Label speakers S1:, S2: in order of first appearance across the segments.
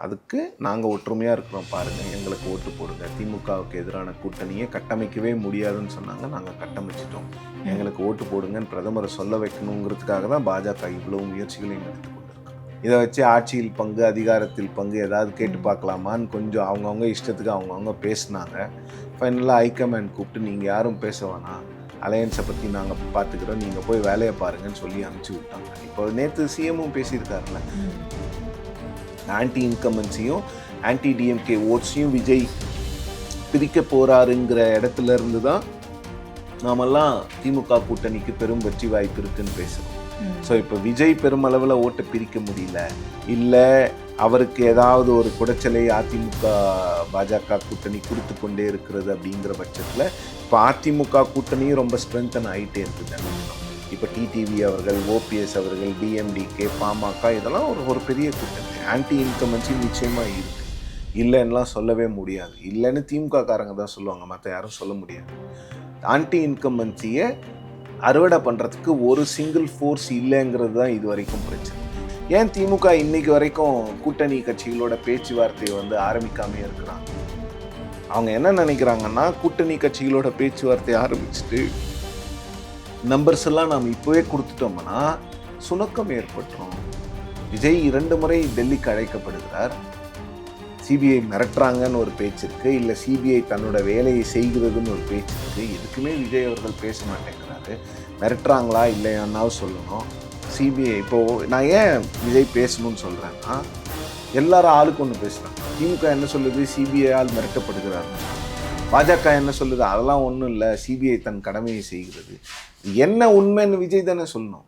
S1: அதுக்கு நாங்கள் ஒற்றுமையாக இருக்கிறோம் பாருங்கள், எங்களுக்கு ஓட்டு போடுங்க. திமுகவுக்கு எதிரான கூட்டணியை கட்டமைக்கவே முடியாதுன்னு சொன்னாங்க, நாங்கள் கட்டமைச்சிட்டோம். எங்களுக்கு ஓட்டு போடுங்கன்னு பிரதமரை சொல்ல வைக்கணுங்கிறதுக்காக தான் பாஜக இவ்வளவு முயற்சிகளையும் எடுத்துக்கொண்டு இருக்கு. இதை வச்சு ஆட்சியில் பங்கு, அதிகாரத்தில் பங்கு ஏதாவது கேட்டு பார்க்கலாமான்னு கொஞ்சம் அவங்கவுங்க இஷ்டத்துக்கு அவங்கவுங்க பேசினாங்க. ஃபைனலாக ஹைகமாண்ட் கூப்பிட்டு நீங்கள் யாரும் பேச வேணாம், அலையன்ஸை பற்றி நாங்கள் பார்த்துக்கிறோம், நீங்கள் போய் வேலையை பாருங்கன்னு சொல்லி அனுப்பிச்சி விட்டாங்க. இப்போ நேற்று சிஎம்மும் பேசியிருக்காருல்ல, ஆன்டி இன்கம்பன்சியும் ஆன்டி டிஎம்கே ஓட்ஸையும் விஜய் பிரிக்க போகிறாருங்கிற இடத்துல இருந்து தான் நாமெல்லாம் திமுக கூட்டணிக்கு பெரும் வெற்றி வாய்ப்பு இருக்குன்னு பேசுகிறோம். ஸோ இப்போ விஜய் பெருமளவில் ஓட்டை பிரிக்க முடியல, இல்லை அவருக்கு ஏதாவது ஒரு குடைச்சலை அதிமுக பாஜக கூட்டணி கொடுத்து கொண்டே இருக்கிறது அப்படிங்கிற பட்சத்தில் இப்போ அதிமுக கூட்டணியும் ரொம்ப ஸ்ட்ரென்தன் ஆகிட்டே இருக்குது. இப்போ டிடிவி அவர்கள், ஓபிஎஸ் அவர்கள், டிஎம்டிகே, பாமக இதெல்லாம் ஒரு பெரிய கூட்டணி. ஆன்டி இன்கம்பன்சி நிச்சயமாக இருக்குது, இல்லைன்னுலாம் சொல்லவே முடியாது. இல்லைன்னு திமுக காரங்க தான் சொல்லுவாங்க, மற்ற யாரும் சொல்ல முடியாது. ஆன்டி இன்கம்பன்சியை அறுவடை பண்ணுறதுக்கு ஒரு சிங்கிள் ஃபோர்ஸ் இல்லைங்கிறது தான் இது வரைக்கும் பிரச்சனை. ஏன் திமுக இன்னைக்கு வரைக்கும் கூட்டணி கட்சிகளோட பேச்சுவார்த்தையை ஆரம்பிக்காமே இருக்கிறாங்க? அவங்க என்ன நினைக்கிறாங்கன்னா, கூட்டணி கட்சிகளோட பேச்சுவார்த்தையை ஆரம்பிச்சுட்டு நம்பர்ஸ் எல்லாம் நாம் இப்போவே கொடுத்துட்டோம்னா சுணக்கம் ஏற்பட்டுரும். விஜய் 2 முறை டெல்லிக்கு அழைக்கப்படுகிறார். சிபிஐ மிரட்டுறாங்கன்னு ஒரு பேச்சு இருக்குது, இல்லை சிபிஐ தன்னோட வேலையை செய்கிறதுன்னு ஒரு பேச்சு இருக்குது. எதுக்குமே விஜய் அவர்கள் பேச மாட்டேங்கிறாரு. மிரட்டுறாங்களா இல்லையான்னாவும் சொல்லணும். சிபிஐ இப்போது நான் ஏன் விஜய் பேசணும்னு சொல்கிறேன்னா, எல்லாரும் ஆளுக்கு ஒன்று பேசுகிறாங்க. திமுக என்ன சொல்லுது, சிபிஐயால் மிரட்டப்படுகிறாருன்னு. பாஜக என்ன சொல்லுது, அதெல்லாம் ஒன்றும் இல்லை, சிபிஐ தன் கடமையை செய்கிறது. என்ன உண்மைன்னு விஜய் தானே சொல்லணும்.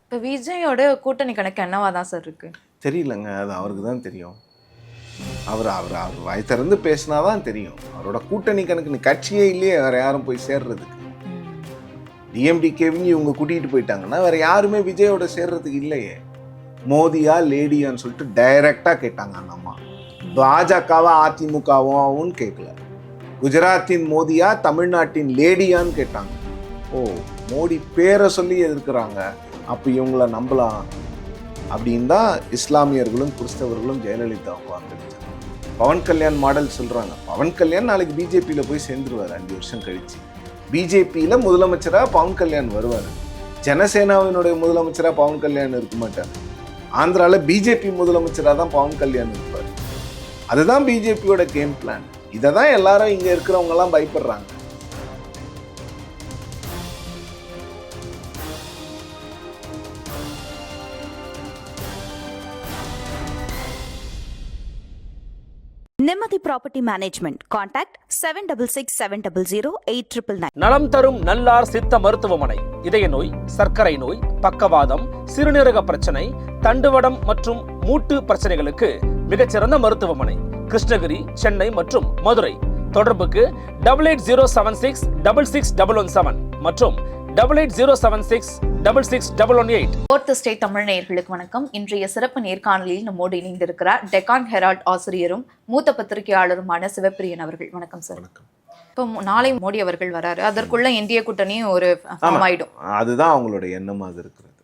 S2: இப்போ விஜயோட கூட்டணி கணக்கு என்னவா தான் சார் இருக்கு
S1: தெரியலங்க, அது அவருக்கு தான் தெரியும். அவர் வாய் திறந்து பேசினாதான் தெரியும். அவரோட கூட்டணி கணக்கு கட்சியே இல்லையே, வேற யாரும் போய் சேர்றதுக்கு. டிஎம்டிகேவிங்க இவங்க கூட்டிகிட்டு போயிட்டாங்கன்னா வேற யாருமே விஜயோட சேர்றதுக்கு இல்லையே. மோதியா லேடியான்னு சொல்லிட்டு டைரக்டாக கேட்டாங்க அந்த அம்மா. பாஜகவா அதிமுகவாவும் கேட்கல. குஜராத்தின் மோதியா தமிழ்நாட்டின் லேடியான்னு கேட்டாங்க. ஓ, மோடி பேரை சொல்லி எதிர்க்கிறாங்க, அப்போ இவங்கள நம்பலாம் அப்படின்னு தான் இஸ்லாமியர்களும் கிறிஸ்தவர்களும் ஜெயலலிதாவுக்கு வாக்களித்தாங்க. பவன் கல்யாண் மாடல் சொல்கிறாங்க. பவன் கல்யாண் நாளைக்கு பிஜேபியில் போய் சேர்ந்துருவார் 5 வருஷம் கழிச்சு. பிஜேபியில் முதலமைச்சராக பவன் கல்யாண் வருவார். ஜனசேனாவினுடைய முதலமைச்சராக பவன் கல்யாண் இருக்க மாட்டார். ஆந்திராவில் பிஜேபி முதலமைச்சராக தான் பவன் கல்யாண் இருப்பார். அதுதான் பிஜேபியோட கேம் பிளான். இதை தான் எல்லாரும் இங்கே இருக்கிறவங்கலாம் பயப்படுறாங்க.
S3: நிம்மதி ப்ராப்பர்ட்டி மேனேஜ்மெண்ட். கான்டாக்ட் 7667008999.
S4: நலம் தரும் நல்லார் சித்த மருத்துவமனை. இதய நோய், சர்க்கரை நோய், பக்கவாதம், சிறுநீரக பிரச்சனை, தண்டுவடம் மற்றும் மூட்டு பிரச்சனைகளுக்கு மிகச்சிறந்த மருத்துவமனை. கிருஷ்ணகிரி, சென்னை மற்றும் மதுரை. தொடர்புக்கு 8807666117 மற்றும் 8807666118.
S2: ஃபோர்த் ஸ்டேட் தமிழ் நேயர்களுக்கு வணக்கம். இன்றைய சிறப்பு நேர்காணலில் நம்மோடு இணைந்திருக்கிறார் டெக்கான் ஹெரால்ட் ஆசிரியரும் மூத்த பத்திரிகையாளருமான சிவப்பிரியன் அவர்கள். வணக்கம் சார். இப்போ நாளை மோடி அவர்கள் வராரு, அதற்குள்ள இந்திய கூட்டணியும் ஒரு ஃபார்ம் ஆயிடும்.
S1: அதுதான் அவங்களோட எண்ணமாக இருக்கிறது.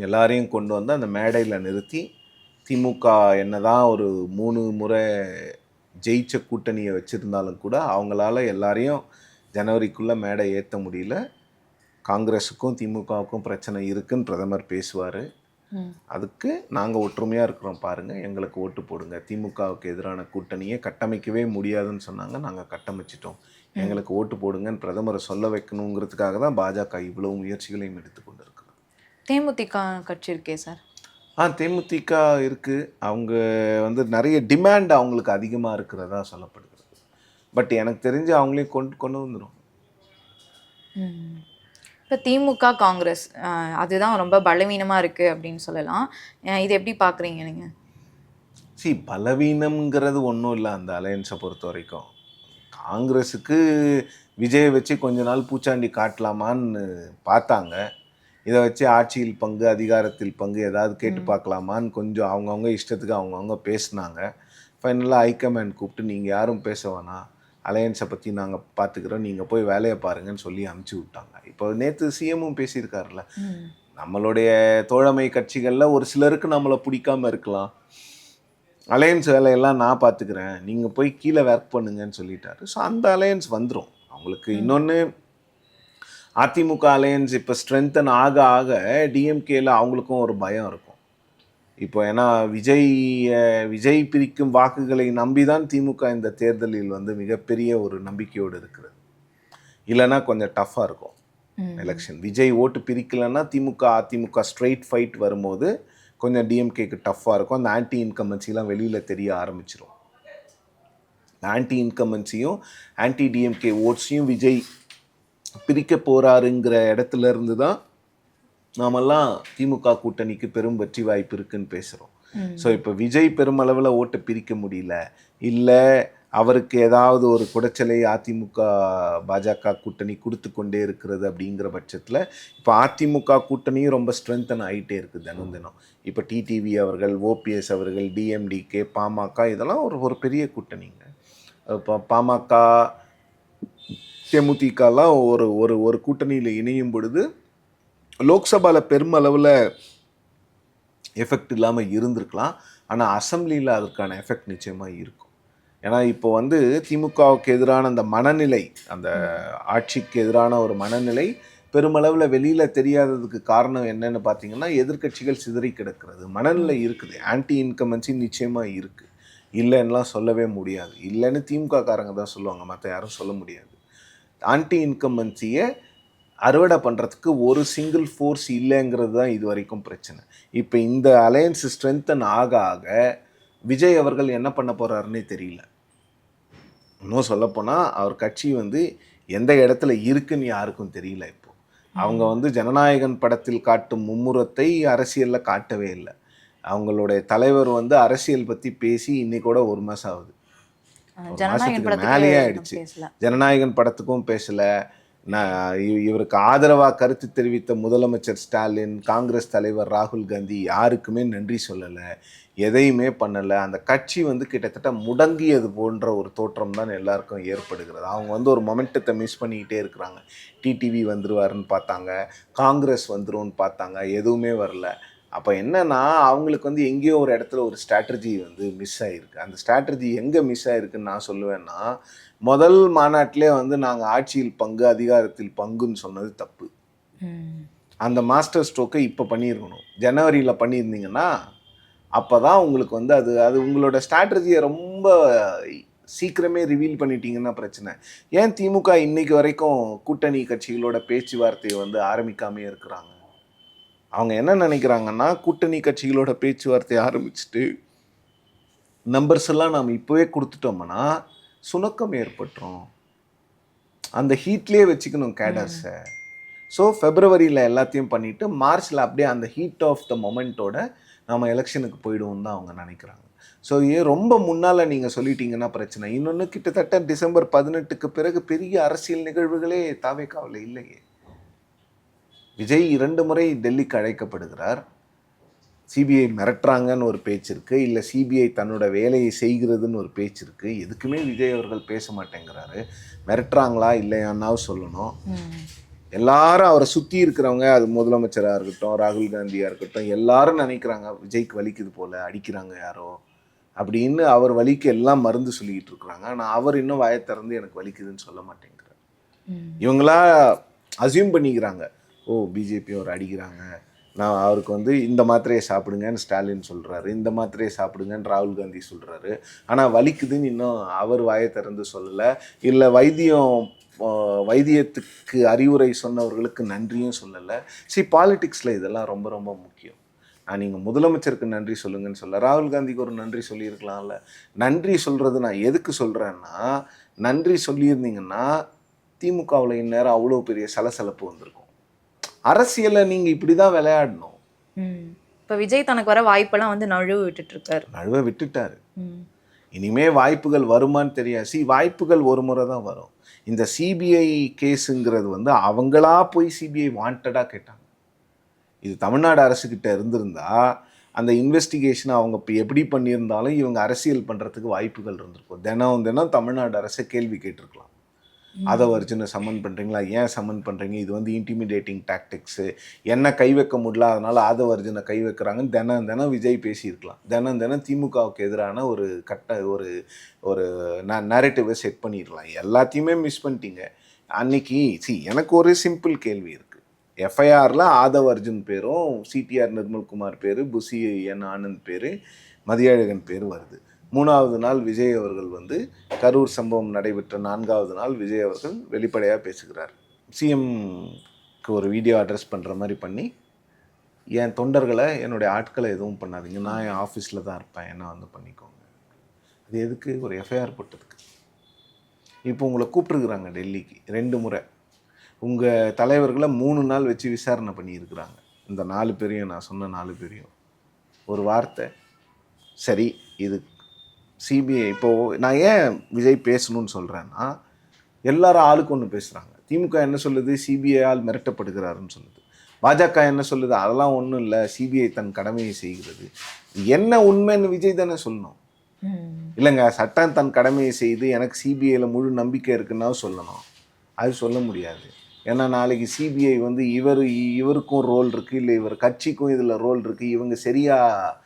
S1: எல்லாரையும் கொண்டு வந்து அந்த மேடையில் நிறுத்தி, திமுக என்னதான் ஒரு 3 முறை ஜெயிச்ச கூட்டணியை வச்சுருந்தாலும் கூட அவங்களால எல்லாரையும் ஜனவரிக்குள்ளே மேடை ஏற்ற முடியல. காங்கிரஸுக்கும் திமுகவுக்கும் பிரச்சனை இருக்குன்னு பிரதமர் பேசுவார். அதுக்கு நாங்கள் ஒற்றுமையாக இருக்கிறோம் பாருங்கள், எங்களுக்கு ஓட்டு போடுங்க. திமுகவுக்கு எதிரான கூட்டணியை கட்டமைக்கவே முடியாதுன்னு சொன்னாங்க, நாங்கள் கட்டமைச்சிட்டோம். எங்களுக்கு ஓட்டு போடுங்கன்னு பிரதமரை சொல்ல வைக்கணுங்கிறதுக்காக தான் பாஜக இவ்வளவு முயற்சிகளையும் எடுத்துக்கொண்டு இருக்கிறோம்.
S2: தேமுதிக கட்சி இருக்கே சார்.
S1: தேமுதிக இருக்குது. அவங்க நிறைய டிமாண்ட் அவங்களுக்கு அதிகமாக இருக்கிறதா சொல்லப்படுகிறது. பட் எனக்கு தெரிஞ்சு அவங்களே கொண்டு வந்துடும்.
S2: இப்போ திமுக காங்கிரஸ் அதுதான் ரொம்ப பலவீனமாக இருக்குது அப்படின்னு சொல்லலாம். இது எப்படி பார்க்குறீங்க நீங்கள்?
S1: பலவீனம்ங்கிறது ஒன்றும் இல்லை அந்த அலையன்ஸை பொறுத்த வரைக்கும். காங்கிரஸுக்கு விஜயை வச்சு கொஞ்ச நாள் பூச்சாண்டி காட்டலாமான்னு பார்த்தாங்க. இதை வச்சு ஆட்சியில் பங்கு, அதிகாரத்தில் பங்கு ஏதாவது கேட்டு பார்க்கலாமான்னு கொஞ்சம் அவங்கவுங்க இஷ்டத்துக்கு அவங்கவுங்க பேசினாங்க. ஃபைனலாக ஹைகமாண்ட் கூப்பிட்டு நீங்கள் யாரும் பேச வேணாம், அலையன்ஸை பற்றி நாங்கள் பார்த்துக்கிறோம், நீங்கள் போய் வேலையை பாருங்கன்னு சொல்லி அனுப்பிச்சி விட்டாங்க. இப்போ நேற்று சிஎம்மும் பேசியிருக்காருல்ல, நம்மளுடைய தோழமை கட்சிகளில் ஒரு சிலருக்கு நம்மளை பிடிக்காமல் இருக்கலாம், அலையன்ஸ் வேலையெல்லாம் நான் பார்த்துக்கிறேன், நீங்கள் போய் கீழே ஒர்க் பண்ணுங்கன்னு சொல்லிட்டாரு. ஸோ அந்த அலையன்ஸ் வந்துடும் அவங்களுக்கு. இன்னொன்று, அதிமுக அலையன்ஸ் இப்போ ஸ்ட்ரென்தன் ஆக ஆக டிஎம்கேல அவங்களுக்கும் ஒரு பயம் இருக்கும். இப்போ ஏன்னா விஜய் பிரிக்கும் வாக்குகளை நம்பி தான் திமுக இந்த தேர்தலில் வந்து மிகப்பெரிய ஒரு நம்பிக்கையோடு இருக்கிறது. இல்லைன்னா கொஞ்சம் டஃப்பாக இருக்கும் எலெக்ஷன். விஜய் ஓட்டு பிரிக்கலைன்னா அதிமுக ஸ்ட்ரெயிட் ஃபைட் வரும்போது கொஞ்சம் டிஎம்கேக்கு டஃப்பாக இருக்கும். அந்த ஆன்டி இன்கம்பன்சிலாம் வெளியில் தெரிய ஆரம்பிச்சிடும். ஆன்டி இன்கம்பன்சியும் ஆன்டி டிஎம்கே ஓட்ஸையும் விஜய் பிரிக்க போகிறாருங்கிற இடத்துல இருந்து தான் நாமெல்லாம் திமுக கூட்டணிக்கு பெரும் வெற்றி வாய்ப்பு இருக்குன்னு பேசுகிறோம். ஸோ இப்போ விஜய் பெருமளவில் ஓட்டை பிரிக்க முடியல, இல்லை அவருக்கு ஏதாவது ஒரு குடைச்சலை அதிமுக பாஜக கூட்டணி கொடுத்து கொண்டே இருக்கிறது அப்படிங்கிற பட்சத்தில் இப்போ அதிமுக கூட்டணியும் ரொம்ப ஸ்ட்ரென்தன் ஆகிட்டே இருக்குது தினம் தினம். இப்போ டிடிவி அவர்கள், ஓபிஎஸ் அவர்கள், டிஎம்டிகே, பாமக, இதெல்லாம் ஒரு பெரிய கூட்டணிங்க. இப்போ பாமக, தேமுதிகலாம் ஒரு கூட்டணியில் இணையும் பொழுது லோக்சபாவில் பெருமளவில் எஃபெக்ட் இல்லாமல் இருந்திருக்கலாம். ஆனால் அசம்பிளியில் அதற்கான எஃபெக்ட் நிச்சயமாக இருக்கும். ஏன்னா இப்போ வந்து திமுகவுக்கு எதிரான அந்த மனநிலை, அந்த ஆட்சிக்கு எதிரான ஒரு மனநிலை பெருமளவில் வெளியில் தெரியாததுக்கு காரணம் என்னன்னு பார்த்தீங்கன்னா, எதிர்க்கட்சிகள் சிதறி கிடக்கிறது. மனநிலை இருக்குது, ஆன்டி இன்கம்பன்சி நிச்சயமாக இருக்குது, இல்லைன்னுலாம் சொல்லவே முடியாது. இல்லைன்னு திமுக காரங்க தான் சொல்லுவாங்க, மற்ற யாரும் சொல்ல முடியாது. ஆன்டி இன்கம்பன்சியை அறுவடை பண்ணுறதுக்கு ஒரு சிங்கிள் ஃபோர்ஸ் இல்லைங்கிறது தான் இது வரைக்கும் பிரச்சனை. இப்போ இந்த அலையன்ஸ் ஸ்ட்ரென்தன் ஆக ஆக விஜய் அவர்கள் என்ன பண்ண போகிறாருன்னே தெரியல. இன்னும் சொல்லப்போனால் அவர் கட்சி வந்து எந்த இடத்துல இருக்குன்னு யாருக்கும் தெரியல. இப்போ அவங்க வந்து ஜனநாயகன் படத்தில் காட்டும் மும்முரத்தை அரசியலில் காட்டவே இல்லை. அவங்களுடைய தலைவர் வந்து அரசியல் பற்றி பேசி இன்னைக்கூட ஒரு மாதம் ஆகுது, மேலேயே ஆயிடுச்சு. ஜனநாயகன் படத்துக்கும் பேசலை. இவருக்கு ஆதரவாக கருத்து தெரிவித்த முதலமைச்சர் ஸ்டாலின், காங்கிரஸ் தலைவர் ராகுல் காந்தி யாருக்குமே நன்றி சொல்லலை, எதையுமே பண்ணலை. அந்த கட்சி வந்து கிட்டத்தட்ட முடங்கியது போன்ற ஒரு தோற்றம் தான் எல்லாருக்கும் ஏற்படுகிறது. அவங்க வந்து ஒரு மொமெண்டத்தை மிஸ் பண்ணிக்கிட்டே இருக்கிறாங்க. டிடிவி வந்துருவாருன்னு பார்த்தாங்க, காங்கிரஸ் வந்துரும்னு பார்த்தாங்க, எதுவுமே வரல. அப்போ என்னன்னா, அவங்களுக்கு வந்து எங்கேயோ ஒரு இடத்துல ஒரு ஸ்ட்ராட்டஜி வந்து மிஸ் ஆகிருக்கு. அந்த ஸ்ட்ராட்டஜி எங்கே மிஸ் ஆகிருக்குன்னு நான் சொல்லுவேன்னா, முதல் மாநாட்டிலே வந்து நாங்கள் ஆட்சியில் பங்கு, அதிகாரத்தில் பங்குன்னு சொன்னது தப்பு. அந்த மாஸ்டர் ஸ்ட்ரோக்கை இப்போ பண்ணியிருக்கணும். ஜனவரியில் பண்ணியிருந்தீங்கன்னா அப்போ தான் உங்களுக்கு வந்து அது உங்களோட ஸ்ட்ராட்டஜியை ரொம்ப சீக்கிரமே ரிவீல் பண்ணிட்டீங்கன்னா பிரச்சனை. ஏன் திமுக இன்னைக்கு வரைக்கும் கூட்டணி கட்சிகளோட பேச்சுவார்த்தையை வந்து ஆரம்பிக்காமே இருக்கிறாங்க? அவங்க என்ன நினைக்கிறாங்கன்னா, கூட்டணி கட்சிகளோட பேச்சுவார்த்தையை ஆரம்பிச்சுட்டு நம்பர்ஸ் எல்லாம் நாம் இப்போவே கொடுத்துட்டோம்னா சுணக்கம் ஏற்பட்டுரும். அந்த ஹீட்லேயே வச்சுக்கணும் கேடர்ஸை. ஸோ ஃபெப்ரவரியில் எல்லாத்தையும் பண்ணிவிட்டு மார்ச்சில் அப்படியே அந்த ஹீட் ஆஃப் த மொமெண்ட்டோட நம்ம எலெக்ஷனுக்கு போயிடுவோம் தான் அவங்க நினைக்கிறாங்க. ஸோ ரொம்ப முன்னால் நீங்கள் சொல்லிட்டீங்கன்னா பிரச்சனை. இன்னொன்று, கிட்டத்தட்ட டிசம்பர் 18க்கு பிறகு பெரிய அரசியல் நிகழ்வுகளே தாவேக்காவில் இல்லையே. விஜய் 2 முறை டெல்லிக்கு அழைக்கப்படுகிறார். சிபிஐ மிரட்டுறாங்கன்னு ஒரு பேச்சு இருக்குது, இல்லை சிபிஐ தன்னோட வேலையை செய்கிறதுன்னு ஒரு பேச்சு இருக்குது. எதுக்குமே விஜய் அவர்கள் பேச மாட்டேங்கிறாரு. மிரட்டுறாங்களா இல்லையான்னாவும் சொல்லணும். எல்லாரும் அவரை சுற்றி இருக்கிறவங்க, அது முதலமைச்சராக இருக்கட்டும், ராகுல் காந்தியாக இருக்கட்டும், எல்லாரும் நினைக்கிறாங்க விஜய்க்கு வலிக்குது போல், அடிக்கிறாங்க யாரோ அப்படின்னு. அவர் வலிக்கு எல்லாம் மருந்து சொல்லிக்கிட்டு இருக்கிறாங்க. ஆனால் அவர் இன்னும் வாயை திறந்து எனக்கு வலிக்குதுன்னு சொல்ல மாட்டேங்கிறார். இவங்களா அசியூம் பண்ணிக்கிறாங்க, ஓ பிஜேபி அவர் அடிக்கிறாங்க, நான் அவருக்கு வந்து இந்த மாத்திரையை சாப்பிடுங்கன்னு ஸ்டாலின் சொல்கிறாரு, இந்த மாத்திரையை சாப்பிடுங்கன்னு ராகுல் காந்தி சொல்கிறாரு. ஆனால் வலிக்குதுன்னு இன்னும் அவர் வாயை திறந்து சொல்லலை. இல்லை வைத்தியத்துக்கு அறிவுரை சொன்னவர்களுக்கு நன்றியும் சொல்லலை. பாலிடிக்ஸில் இதெல்லாம் ரொம்ப ரொம்ப முக்கியம். நீங்கள் முதலமைச்சருக்கு நன்றி சொல்லுங்கன்னு சொல்ல, ராகுல் காந்திக்கு ஒரு நன்றி சொல்லியிருக்கலாம்ல. நன்றி சொல்கிறது நான் எதுக்கு சொல்கிறேன்னா, நன்றி சொல்லியிருந்தீங்கன்னா திமுகவில் இந்நேரம் அவ்வளோ பெரிய சலசலப்பு வந்திருக்கும். அரசியலை நீங்கள் இப்படி தான் விளையாடணும்.
S2: இப்போ விஜய் தனக்கு வர வாய்ப்பெல்லாம் வந்து நழுவ விட்டுட்டாரு.
S1: இனிமே வாய்ப்புகள் வருமானு தெரியாது. வாய்ப்புகள் ஒரு முறை தான் வரும். இந்த சிபிஐ கேஸுங்கிறது வந்து அவங்களா போய் சிபிஐ வாண்டடாக கேட்டாங்க. இது தமிழ்நாடு அரசுக்கிட்ட இருந்திருந்தா அந்த இன்வெஸ்டிகேஷனை அவங்க இப்போ எப்படி பண்ணியிருந்தாலும் இவங்க அரசியல் பண்ணுறதுக்கு வாய்ப்புகள் இருந்திருக்கும். தினம் தமிழ்நாடு அரசை கேள்வி கேட்டிருக்கலாம். ஆதவர்ஜுனை சம்மன் பண்ணுறீங்களா, ஏன் சம்மன் பண்ணுறீங்க, இது வந்து இன்டிமிடேட்டிங் டாக்டிக்ஸு, என்ன கை வைக்க முடியல அதனால் ஆதவர்ஜுனை கை வைக்கிறாங்கன்னு தினம் விஜய் பேசியிருக்கலாம். தினம் திமுகவுக்கு எதிரான ஒரு ஒரு நரேட்டிவை செட் பண்ணிடலாம். எல்லாத்தையுமே மிஸ் பண்ணிட்டீங்க. அன்னைக்கு எனக்கு ஒரு சிம்பிள் கேள்வி இருக்குது. எஃப்ஐஆரில் ஆதவர்ஜுன் பேரும் சிடிஆர் நிர்மல்குமார் பேர், புசி என் ஆனந்த் பேர், மதியழகன் பேர் வருது. 3வது நாள் விஜய் அவர்கள் வந்து கரூர் சம்பவம் நடைபெற்ற 4வது நாள் விஜய் அவர்கள் வெளிப்படையாக பேசுகிறார். சிஎம்க்கு ஒரு வீடியோ அட்ரஸ் பண்ணுற மாதிரி பண்ணி, என் தொண்டர்களை என்னுடைய ஆட்களை எதுவும் பண்ணாதீங்க, நான் என் ஆஃபீஸில் தான் இருப்பேன், என்ன வந்து பண்ணிக்கோங்க. அது எதுக்கு? ஒரு எஃப்ஐஆர் போட்டதுக்கு. இப்போ உங்களை கூப்பிட்டுருக்குறாங்க டெல்லிக்கு 2 முறை. உங்கள் தலைவர்களை 3 நாள் வச்சு விசாரணை பண்ணியிருக்கிறாங்க. இந்த 4 பேரையும், நான் சொன்ன 4 பேரையும். ஒரு வார்த்தை சரி, இது சிபிஐ. இப்போது நான் ஏன் விஜய் பேசணும்னு சொல்கிறேன்னா, எல்லாரும் ஆளுக்கு ஒன்று பேசுகிறாங்க. திமுக என்ன சொல்லுது? சிபிஐயால் மிரட்டப்படுகிறாருன்னு சொல்லுது. பாஜக என்ன சொல்லுது? அதெல்லாம் ஒன்றும் இல்லை, சிபிஐ தன் கடமையை செய்கிறது. என்ன உண்மைன்னு விஜய் தானே சொல்லணும். இல்லைங்க, சட்டம் தன் கடமையை செய்து எனக்கு சிபிஐயில் முழு நம்பிக்கை இருக்குன்னா சொல்லணும். அது சொல்ல முடியாது. ஏன்னா நாளைக்கு சிபிஐ வந்து இவருக்கும் ரோல் இருக்குது, இல்லை இவர் கட்சிக்கும் இதில் ரோல் இருக்குது, இவங்க சரியாக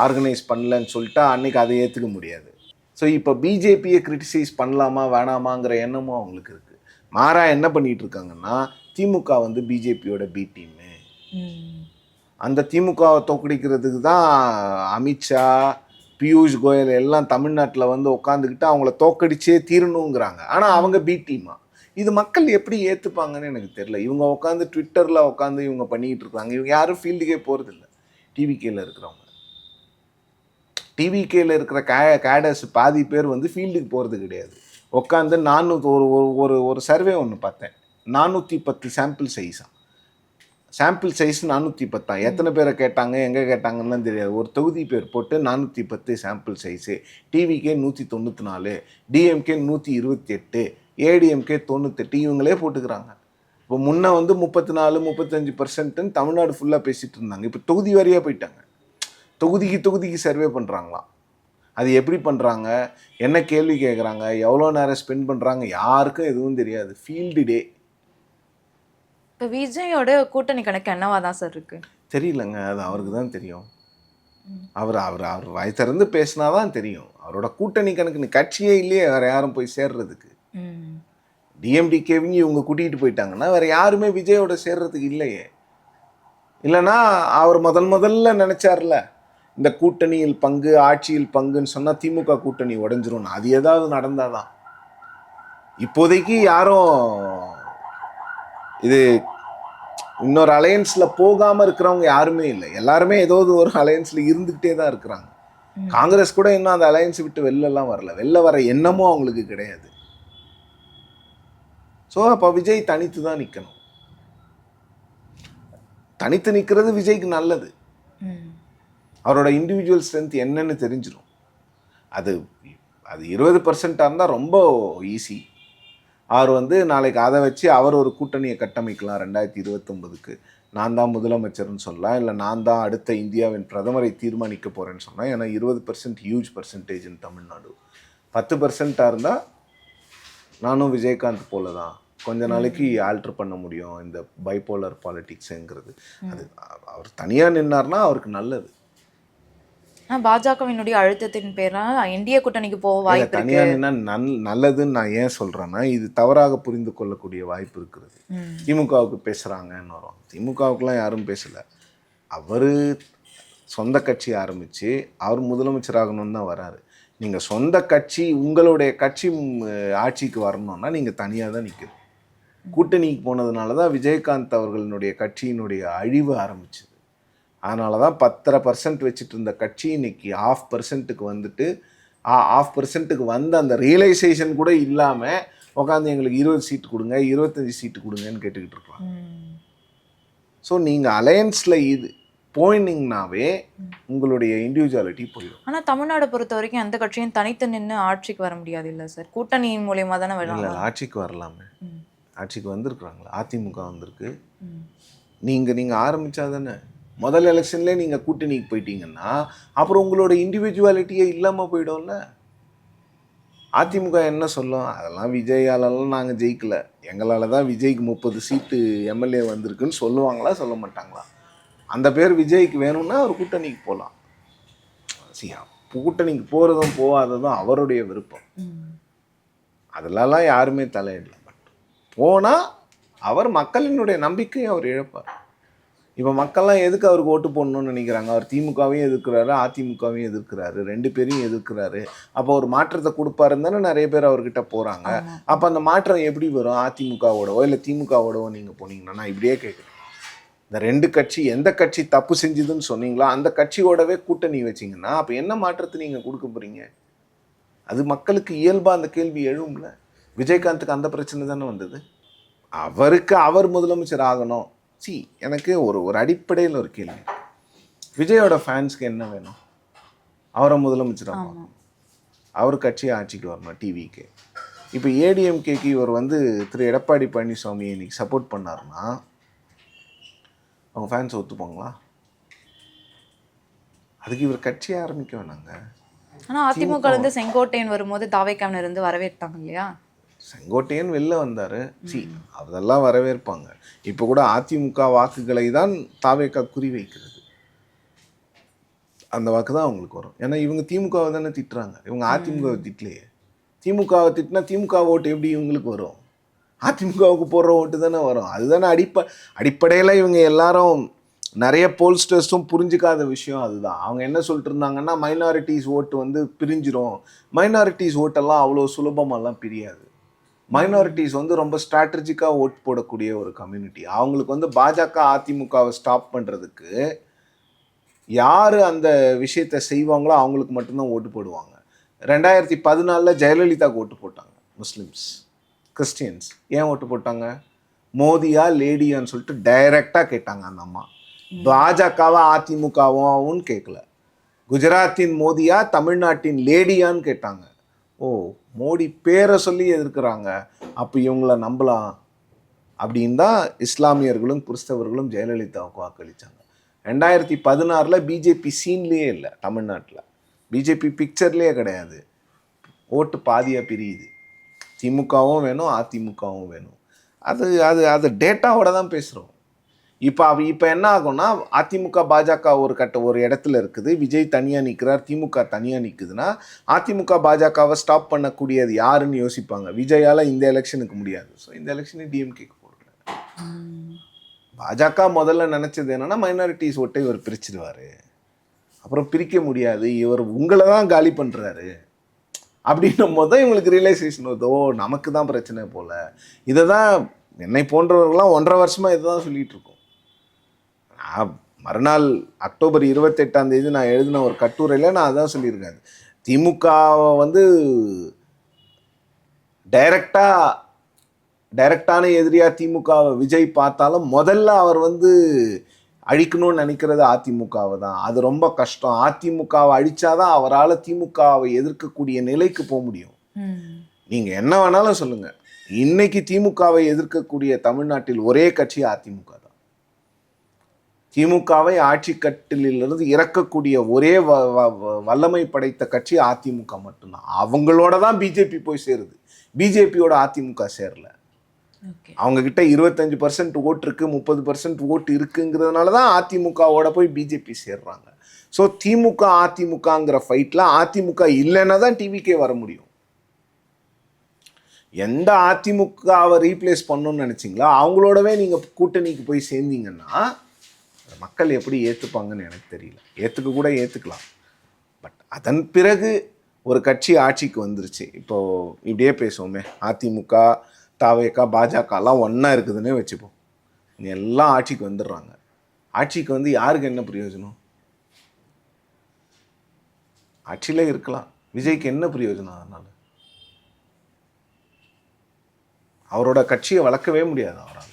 S1: ஆர்கனைஸ் பண்ணலன்னு சொல்லிட்டா அன்றைக்கி அதை ஏற்றுக்க முடியாது. ஸோ இப்போ பிஜேபியை கிரிட்டிசைஸ் பண்ணலாமா வேணாமாங்கிற எண்ணமும் அவங்களுக்கு இருக்குது. மாறா என்ன பண்ணிகிட்டு இருக்காங்கன்னா, திமுக வந்து பிஜேபியோட பி டீமு, அந்த திமுகவை தோக்கடிக்கிறதுக்கு தான் அமித்ஷா, பியூஷ் கோயல் எல்லாம் தமிழ்நாட்டில் வந்து உட்காந்துக்கிட்டு அவங்கள தோக்கடிச்சே தீரணுங்கிறாங்க. ஆனால் அவங்க பி டீமா? இது மக்கள் எப்படி ஏற்றுப்பாங்கன்னு எனக்கு தெரியல. இவங்க உட்காந்து ட்விட்டரில் உட்காந்து இவங்க பண்ணிக்கிட்டு இருக்காங்க. இவங்க யாரும் ஃபீல்டுக்கே போகிறதில்ல. டிவிகேயில் இருக்கிறவங்க, டிவிகேயில் இருக்கிற கேடர்ஸ் பாதி பேர் வந்து ஃபீல்டுக்கு போகிறது கிடையாது. உட்காந்து ஒரு சர்வே ஒன்று பார்த்தேன். 410 சாம்பிள் சைஸாக. Sample size 410. எத்தனை பேரை கேட்டாங்க, எங்கே கேட்டாங்கன்னு தெரியாது. ஒரு தொகுதி பேர் போட்டு 410 sample size. TVK 194, DMK 128, ADMK 98. இவங்களே போட்டுக்கிறாங்க. இப்போ முன்னே வந்து 34-35% தமிழ்நாடு ஃபுல்லாக பேசிகிட்டு இருந்தாங்க. இப்போ தொகுதி வாரியாக போயிட்டாங்க. தொகுதிக்கு சர்வே பண்ணுறாங்களாம். அது எப்படி பண்ணுறாங்க, என்ன கேள்வி கேட்குறாங்க, எவ்வளோ நேரம் ஸ்பெண்ட் பண்ணுறாங்க, யாருக்கும் எதுவும் தெரியாது. ஃபீல்டு டே.
S2: இப்போ விஜயோட கூட்டணி கணக்கு என்னவா தான் சார் இருக்கு?
S1: தெரியலங்க, அது அவருக்கு தான் தெரியும். அவர் வாய் திறந்து பேசினா தான் தெரியும். அவரோட கூட்டணி கணக்குன்னு கட்சியே இல்லையே வேறு யாரும் போய் சேர்றதுக்கு. டிஎம்டிகேவிங்க இவங்க கூட்டிகிட்டு போயிட்டாங்கன்னா வேறு யாருமே விஜயோட சேர்றதுக்கு இல்லையே. இல்லைன்னா அவர் முதல்ல நினச்சார்ல, இந்த கூட்டணியில் பங்கு, ஆட்சியில் பங்குன்னு சொன்னால் திமுக கூட்டணி உடைஞ்சிரும். அது ஏதாவது நடந்தாதான். இப்போதைக்கு யாரும் இது இன்னொரு அலையன்ஸில் போகாமல் இருக்கிறவங்க யாருமே இல்லை. எல்லாருமே ஏதோ ஒரு அலையன்ஸில் இருந்துக்கிட்டே தான் இருக்கிறாங்க. காங்கிரஸ் கூட இன்னும் அந்த அலையன்ஸ் விட்டு வெளிலலாம் வரல. வெளில வர எண்ணமும் அவங்களுக்கு கிடையாது. ஸோ அப்போ விஜய் தனித்து தான் நிற்கணும். தனித்து நிற்கிறது விஜய்க்கு நல்லது. அவரோட இண்டிவிஜுவல் ஸ்ட்ரென்த் என்னன்னு தெரிஞ்சிடும். அது 20% இருந்தால் ரொம்ப ஈஸி. அவர் வந்து நாளைக்கு அதை வச்சு அவர் ஒரு கூட்டணியை கட்டமைக்கலாம். 2029க்கு நான் தான் முதலமைச்சர்னு சொல்லலாம், இல்லை நான் தான் அடுத்த இந்தியாவின் பிரதமரை தீர்மானிக்க போகிறேன்னு சொன்னால். ஏன்னா 20% ஹியூஜ் பர்சன்டேஜ் இன் தமிழ்நாடு. 10% இருந்தால் நானும் விஜயகாந்த் போல தான் கொஞ்ச நாளைக்கு ஆல்டர் பண்ண முடியும் இந்த பைபோலர் பாலிட்டிக்ஸுங்கிறது. அது அவர் தனியாக நின்னார்னா அவருக்கு நல்லது.
S2: பாஜகவினுடைய அழுத்தத்தின் பேரா இந்திய கூட்டணிக்கு போக வாய்ப்பு
S1: தனியாக நின்னா நல்லதுன்னு நான் ஏன் சொல்கிறேன்னா, இது தவறாக புரிந்து கொள்ளக்கூடிய வாய்ப்பு இருக்கிறது. திமுகவுக்கு பேசுகிறாங்கன்னு வரும். திமுகவுக்குலாம் யாரும் பேசலை. அவர் சொந்த கட்சி ஆரம்பித்து அவர் முதலமைச்சராகணும்னு தான் வராரு. நீங்கள் சொந்த கட்சி, உங்களுடைய கட்சி ஆட்சிக்கு வரணும்னா நீங்கள் தனியாக தான் நிற்கணும். கூட்டணிக்கு போனதுனால தான் விஜயகாந்த் அவர்களுடைய கட்சியினுடைய அழிவு ஆரம்பிச்சது. அதனால தான் 10% வச்சுட்டு இருந்த கட்சி இன்னைக்கு 0.5%க்கு வந்துட்டு 0.5%க்கு வந்து அந்த ரியலைசேஷன் கூட இல்லாமல் உட்காந்து எங்களுக்கு 20 சீட்டு கொடுங்க, 25 சீட்டு கொடுங்கன்னு கேட்டுக்கிட்டு இருக்கலாம். ஸோ நீங்கள் அலையன்ஸில் இது போயினீங்கனாவே உங்களுடைய இண்டிவிஜுவாலிட்டி போயிடும்.
S2: ஆனால் தமிழ்நாடு பொறுத்த வரைக்கும் எந்த கட்சியும் தனித்து நின்று ஆட்சிக்கு வர முடியாது இல்லை சார், கூட்டணி மூலியமாக தானே வரலாம்.
S1: ஆட்சிக்கு வரலாமே, ஆட்சிக்கு வந்திருக்கிறாங்களா? அதிமுக வந்திருக்கு. நீங்கள் ஆரம்பித்தா தானே. முதல் எலெக்ஷன்லேயே நீங்கள் கூட்டணிக்கு போயிட்டீங்கன்னா அப்புறம் உங்களோட இண்டிவிஜுவாலிட்டியே இல்லாமல் போயிடும்ல. அதிமுக என்ன சொல்லும், அதெல்லாம் விஜயாலெல்லாம் நாங்கள் ஜெயிக்கல, எங்களால் தான் விஜய்க்கு 30 சீட்டு எம்எல்ஏ வந்திருக்குன்னு சொல்லுவாங்களா சொல்ல மாட்டாங்களா? அந்த பேர் விஜய்க்கு வேணும்னா அவர் கூட்டணிக்கு போகலாம். கூட்டணிக்கு போகிறதும் போகாததும் அவருடைய விருப்பம். அதிலலாம் யாருமே தலையிடல. பட் போனால் அவர் மக்களினுடைய நம்பிக்கையை அவர் இழப்பார். இப்போ மக்கள்லாம் எதுக்கு அவருக்கு ஓட்டு போடணும்னு நினைக்கிறாங்க? அவர் திமுகவையும் எதிர்க்கிறாரு, அதிமுகவையும் எதிர்க்கிறாரு, 2 பேரையும் எதிர்க்கிறாரு. அப்போ ஒரு மாற்றத்தை கொடுப்பாருன்னு தானே நிறைய பேர் அவர்கிட்ட போகிறாங்க. அப்போ அந்த மாற்றம் எப்படி வரும்? அதிமுகவோடவோ இல்லை திமுகவோடவோ நீங்கள் போனீங்கன்னா, நான் இப்படியே கேட்குறேன், இந்த 2 கட்சி எந்த கட்சி தப்பு செஞ்சுதுன்னு சொன்னீங்களோ அந்த கட்சியோடவே கூட்டணி வச்சிங்கன்னா அப்போ என்ன மாற்றத்தை நீங்கள் கொடுக்க போகிறீங்க? அது மக்களுக்கு இயல்பாக அந்த கேள்வி எழும்ல. விஜயகாந்துக்கு அந்த பிரச்சனை தானே வந்தது. அவருக்கு அவர் முதலமைச்சர் ஆகணும். எனக்கு ஒரு அடிப்படையில் ஒரு கேள்வி, விஜயோட ஃபேன்ஸ்க்கு என்ன வேணும்? அவரை முதலமைச்சராக பார்க்கணும், அவர் கட்சி ஆட்சிக்கு வரணும், டிவிக்கு. இப்போ ஏடிஎம்கேக்கு இவர் திரு எடப்பாடி பழனிசாமி இன்னைக்கு சப்போர்ட் பண்ணாருன்னா அவங்க ஃபேன்ஸ் ஒத்துப்பாங்களா? அதுக்கு இவர் கட்சியை ஆரம்பிக்க வேணாங்க.
S2: ஆனால் அதிமுக இருந்து செங்கோட்டையன் வரும்போது தாவேக்காவினர் இருந்து வரவேற்றாங்க இல்லையா?
S1: செங்கோட்டையன் வெளில வந்தார், அதெல்லாம் வரவேற்பாங்க. இப்போ கூட அதிமுக வாக்குகளை தான் தாவேக்கா குறிவைக்கிறது. அந்த வாக்கு தான் அவங்களுக்கு வரும். ஏன்னா இவங்க திமுகவை தானே திட்டுறாங்க, இவங்க அதிமுகவை திட்டலையே. திமுகவை திட்டினா திமுக ஓட்டு எப்படி இவங்களுக்கு வரும்? அதிமுகவுக்கு போடுற ஓட்டு தானே வரும். அதுதானே அடிப்படையில் இவங்க எல்லாரும் நிறைய போல்ஸ்டர்ஸும் புரிஞ்சிக்காத விஷயம் அதுதான். அவங்க என்ன சொல்லிட்டு இருந்தாங்கன்னா, மைனாரிட்டிஸ் ஓட்டு பிரிஞ்சிரும். மைனாரிட்டிஸ் ஓட்டெல்லாம் அவ்வளோ சுலபமாலாம் பிரியாது. மைனாரிட்டிஸ் ரொம்ப ஸ்ட்ராட்டஜிக்காக ஓட் போடக்கூடிய ஒரு கம்யூனிட்டி. அவங்களுக்கு பாஜக அதிமுகவை ஸ்டாப் பண்ணுறதுக்கு யார் அந்த விஷயத்தை செய்வாங்களோ அவங்களுக்கு மட்டும்தான் ஓட்டு போடுவாங்க. 2014 ஜெயலலிதாவுக்கு ஓட்டு போட்டாங்க முஸ்லிம்ஸ், கிறிஸ்டியன்ஸ். ஏன் ஓட்டு போட்டாங்க? மோதியா லேடியான்னு சொல்லிட்டு டைரெக்டாக கேட்டாங்க அந்த அம்மா. பாஜகவா அதிமுகவான்னு கேட்கல. குஜராத்தின் மோதியா தமிழ்நாட்டின் லேடியான்னு கேட்டாங்க. ஓ, மோடி பேரை சொல்லி எதிர்க்கிறாங்க, அப்போ இவங்கள நம்பலாம் அப்படின்னு தான் இஸ்லாமியர்களும் கிறிஸ்தவர்களும் ஜெயலலிதாவுக்கு வாக்களித்தாங்க. 2016 பிஜேபி சீன்லேயே இல்லை, தமிழ்நாட்டில் பிஜேபி பிக்சர்லேயே கிடையாது. ஓட்டு பாதியாக பிரியுது. திமுகவும் வேணும், அதிமுகவும் வேணும். அது அது அது டேட்டாவோட தான் பேசுகிறோம். இப்போ என்ன ஆகும்னா, அதிமுக பாஜக ஒரு இடத்துல இருக்குது, விஜய் தனியாக நிற்கிறார், திமுக தனியாக நிற்குதுன்னா அதிமுக பாஜகவை ஸ்டாப் பண்ணக்கூடியது யாருன்னு யோசிப்பாங்க. விஜயால் இந்த எலெக்ஷனுக்கு முடியாது, ஸோ இந்த எலெக்ஷனை டிஎம்கேக்கு போடல. பாஜக முதல்ல நினச்சது என்னென்னா, மைனாரிட்டிஸ் ஓட்டை இவர் பிரிச்சிடுவார், அப்புறம் பிரிக்க முடியாது, இவர் உங்களை தான் காலி பண்ணுறாரு அப்படின்னும் போது தான் இவங்களுக்கு ரியலைசேஷன் வருது, ஓ நமக்கு தான் பிரச்சனை போல். இதை தான் என்னை போன்றவர்கள்லாம் 1.5 வருஷமாக இதை தான் சொல்லிகிட்டு இருக்கோம். மறுநாள் அக்டோபர் 28 நான் எழுதின ஒரு கட்டுரையில் நான் அதான் சொல்லியிருக்கேன். திமுகவை டைரக்டான எதிரியாக திமுகவை விஜய் பார்த்தாலும் முதல்ல அவர் அழிக்கணும்னு நினைக்கிறது அதிமுகவை தான். அது ரொம்ப கஷ்டம். அதிமுகவை அழிச்சாதான் அவரால் திமுகவை எதிர்க்கக்கூடிய நிலைக்கு போக முடியும். நீங்கள் என்ன வேணாலும் சொல்லுங்கள், இன்னைக்கு திமுகவை எதிர்க்கக்கூடிய தமிழ்நாட்டில் ஒரே கட்சி அதிமுக தான். திமுகவை ஆட்சி கட்டிலிருந்து இறக்கக்கூடிய ஒரே வல்லமை படைத்த கட்சி அதிமுக மட்டும்தான். அவங்களோட தான் பிஜேபி போய் சேருது, பிஜேபியோட அதிமுக சேரல. அவங்க கிட்ட 25% ஓட்டு இருக்கு, 30% ஓட்டு இருக்குங்கிறதுனால தான் அதிமுகவோட போய் பிஜேபி சேர்றாங்க. ஸோ திமுக அதிமுகங்கிற ஃபைட்டில் அதிமுக இல்லைன்னா தான் டிவிக்கே வர முடியும். எந்த அதிமுகவை ரீப்ளேஸ் பண்ணணும்னு நினச்சிங்களா அவங்களோடவே நீங்கள் கூட்டணிக்கு போய் சேர்ந்தீங்கன்னா மக்கள் எப்படி ஏற்றுப்பாங்கன்னு எனக்கு தெரியல. ஏற்றுக்கலாம். பட் அதன் பிறகு ஒரு கட்சி ஆட்சிக்கு வந்துருச்சு. இப்போது இப்படியே பேசுவோமே, அதிமுக தாவேக்கா பாஜகலாம் ஒன்றா இருக்குதுன்னே வச்சுப்போம். எல்லாம் ஆட்சிக்கு வந்துடுறாங்க. ஆட்சிக்கு யாருக்கு என்ன பிரயோஜனம்? ஆட்சியில் இருக்கலாம், விஜய்க்கு என்ன பிரயோஜனம்? அதனால் அவரோட கட்சியை வளர்க்கவே முடியாது அவரால்.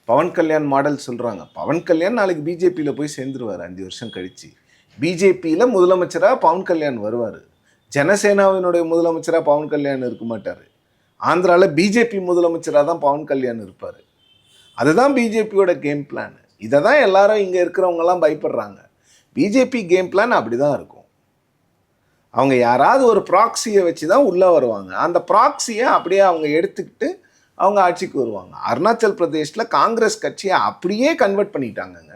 S1: பவன் கல்யாண் மாடல் சொல்கிறாங்க. பவன் கல்யாண் நாளைக்கு பிஜேபியில் போய் சேர்ந்துருவார் 5 வருஷம் கழித்து. பிஜேபியில் முதலமைச்சராக பவன் கல்யாண் வருவார். ஜனசேனாவினுடைய முதலமைச்சராக பவன் கல்யாண் இருக்க மாட்டார். ஆந்திராவில் பிஜேபி முதலமைச்சராக தான் பவன் கல்யாண் இருப்பார். அதுதான் பிஜேபியோட கேம் பிளான். இதை தான் எல்லாரும் இங்கே இருக்கிறவங்கலாம் பயப்படுறாங்க. பிஜேபி கேம் பிளான் அப்படி தான் இருக்கும். அவங்க யாராவது ஒரு ப்ராக்சியை வச்சு தான் உள்ளே வருவாங்க. அந்த ப்ராக்சியை அப்படியே அவங்க எடுத்துக்கிட்டு அவங்க ஆட்சிக்கு வருவாங்க. அருணாச்சல் பிரதேஷ்ல காங்கிரஸ் கட்சியை அப்படியே கன்வெர்ட் பண்ணிட்டாங்கங்க.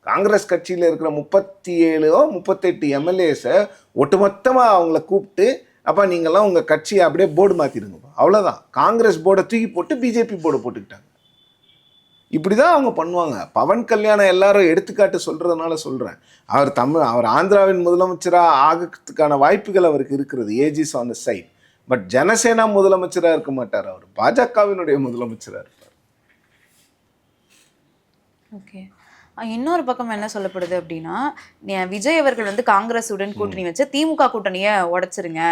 S1: காங்கிரஸ் கட்சியில் இருக்கிற 37-38 எம்எல்ஏஸை ஒட்டுமொத்தமாக அவங்கள கூப்பிட்டு, அப்போ நீங்கள்லாம் உங்கள் கட்சியை அப்படியே போர்டு மாற்றிடுங்கப்பா, அவ்வளோதான். காங்கிரஸ் போர்டை தூக்கி போட்டு பிஜேபி போர்டை போட்டுக்கிட்டாங்க. இப்படி தான் அவங்க பண்ணுவாங்க. பவன் கல்யாணம் எல்லாரும் எடுத்துக்காட்டு சொல்கிறதுனால சொல்கிறேன். அவர் ஆந்திராவின் முதலமைச்சராக ஆகிறதுக்கான வாய்ப்புகள் அவருக்கு இருக்கிறது. Age is on the side. But Janasena முதலமைச்சராக இருக்க மாட்டார். அவர் பாஜகவினுடைய முதலமைச்சராக இருப்பார்.
S2: ஓகே. இன்னொரு பக்கம் என்ன சொல்லப்படுது அப்படின்னா, விஜய் அவர்கள் வந்து காங்கிரஸுடன் கூட்டணி வச்சு திமுக கூட்டணியை உடைச்சிருங்க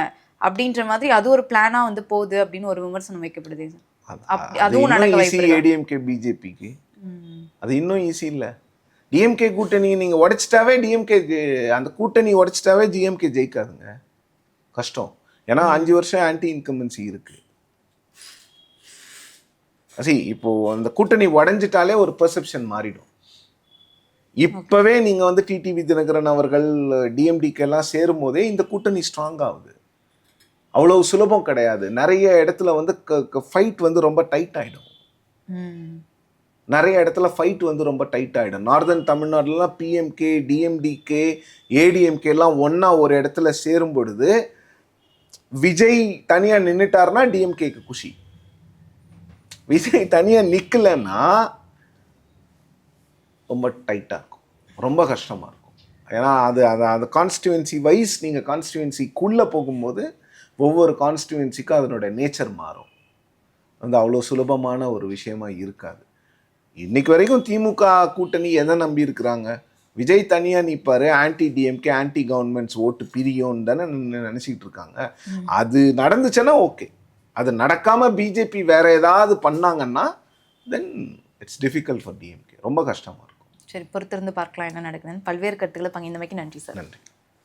S2: அப்படின்ற மாதிரி அது ஒரு பிளானா வந்து போகுது அப்படின்னு ஒரு விமர்சனம் வைக்கப்படுது. அதுவும் நடக்க வாய்ப்பு.
S1: ஏடிஎம்கே பிஜேபிக்கு அது இன்னும் ஈஸி இல்லை. டிஎம்கே கூட்டணி நீங்கள் உடைச்சிட்டாவே அந்த கூட்டணி உடைச்சிட்டாவே ஜிஎம்கே ஜெயிக்காதுங்க. கஷ்டம். ஏன்னா 5 வருஷம் ஆன்டி இன்கம்பன்சி இருக்கு. இப்போ அந்த கூட்டணி உடைஞ்சிட்டாலே ஒரு பெர்செப்ஷன் மாறிடும். இப்பவே நீங்க வந்து டிடிவி தினகரன் அவர்கள் டிஎம்டிக்கு எல்லாம் சேரும் போதே இந்த கூட்டணி ஸ்ட்ராங் ஆகுது. அவ்வளவு சுலபம் கிடையாது. நிறைய இடத்துல வந்து ஃபைட் வந்து ரொம்ப டைட் ஆயிடும். நிறைய இடத்துல ஃபைட் வந்து ரொம்ப டைட் ஆகிடும். நார்தர்ன் தமிழ்நாடுலாம் பிஎம்கே, டிஎம்டிகே, ஏடிஎம்கே எல்லாம் ஒன்றா ஒரு இடத்துல சேரும் பொழுது விஜய் தனியாக நின்றுட்டாருன்னா டிஎம்கேக்கு குஷி. விஜய் தனியாக நிற்கலைன்னா ரொம்ப டைட்டாக இருக்கும், ரொம்ப கஷ்டமாக இருக்கும். ஏன்னா அந்த கான்ஸ்டியூவன்சி வைஸ் நீங்கள் கான்ஸ்டியூவன்சிக்குள்ளே போகும்போது ஒவ்வொரு கான்ஸ்டியூவன்சிக்கும் அதனோட நேச்சர் மாறும். வந்து அவ்வளோ சுலபமான ஒரு விஷயமா இருக்காது. இன்னைக்கு வரைக்கும் திமுக கூட்டணி எதை நம்பி இருக்கிறாங்க? விஜய் தனியாக நிற்பார், ஆன்டி டிஎம்கே ஆன்டி கவர்மெண்ட்ஸ் ஓட்டு பிரியோன்னு தானே நினச்சிக்கிட்டு இருக்காங்க. அது நடந்துச்சுன்னா ஓகே. அது நடக்காமல் பிஜேபி வேற ஏதாவது பண்ணாங்கன்னா then it's difficult for DMK. ரொம்ப கஷ்டமாக இருக்கும்.
S2: சரி, பொறுத்திருந்து பார்க்கலாம் என்ன நடக்குதுன்னு. பல்வேறு கருத்துக்களை பகிர்ந்தமைக்கு நன்றி சார்.
S1: நன்றி.